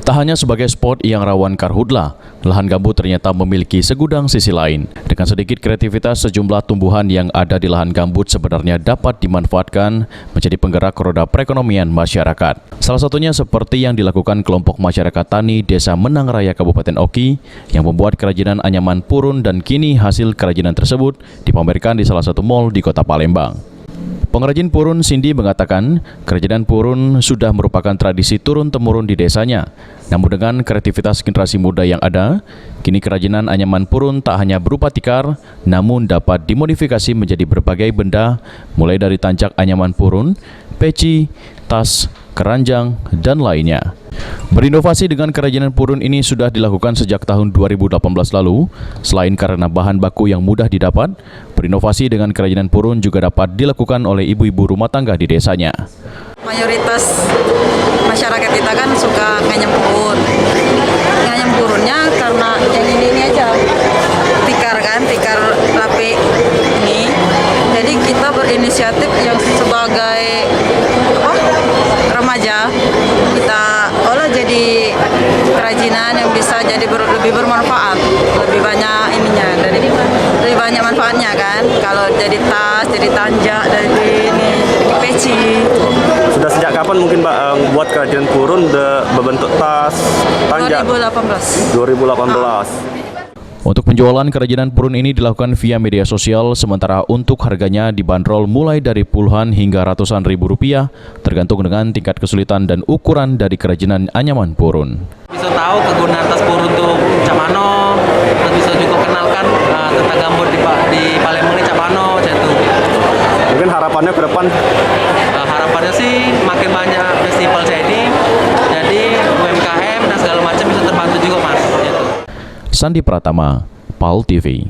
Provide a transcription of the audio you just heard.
Tak hanya sebagai spot yang rawan karhutlah, lahan gambut ternyata memiliki segudang sisi lain. Dengan sedikit kreativitas, sejumlah tumbuhan yang ada di lahan gambut sebenarnya dapat dimanfaatkan menjadi penggerak roda perekonomian masyarakat. Salah satunya seperti yang dilakukan kelompok masyarakat tani Desa Menang Raya Kabupaten Oki yang membuat kerajinan anyaman purun, dan kini hasil kerajinan tersebut dipamerkan di salah satu mal di Kota Palembang. Pengrajin purun Cindy mengatakan, kerajinan purun sudah merupakan tradisi turun-temurun di desanya. Namun dengan kreativitas generasi muda yang ada, kini kerajinan anyaman purun tak hanya berupa tikar, namun dapat dimodifikasi menjadi berbagai benda, mulai dari tancak anyaman purun, peci, tas, keranjang, dan lainnya. Berinovasi dengan kerajinan purun ini sudah dilakukan sejak tahun 2018 lalu. Selain karena bahan baku yang mudah didapat, berinovasi dengan kerajinan purun juga dapat dilakukan oleh ibu-ibu rumah tangga di desanya. Mayoritas masyarakat kita kan suka nganyam purun. Nganyam purunnya karena yang ini aja, tikar kan, tikar rapi ini. Jadi kita berinisiatif yang sebagai remaja, kita olah jadi kerajinan yang bisa jadi lebih bermanfaat, lebih banyak ininya, lebih banyak manfaatnya kan. Kalau jadi tas, jadi tanjak, dari ini, jadi peci. Sudah sejak kapan mungkin Mbak buat kerajinan purun berbentuk tas, tanjak? 2018. Untuk penjualan kerajinan purun ini dilakukan via media sosial, sementara untuk harganya dibanderol mulai dari puluhan hingga ratusan ribu rupiah, tergantung dengan tingkat kesulitan dan ukuran dari kerajinan anyaman purun. Bisa tahu kegunaan tas purun itu camano, terus bisa juga kenalkan tentang gambut di Palembang ini camano, itu. Mungkin harapannya ke depan? Harapannya sih makin banyak festival ini, jadi UMKM dan segala macam bisa terbantu juga Mas. Gitu. Sandi Pratama, PAL TV.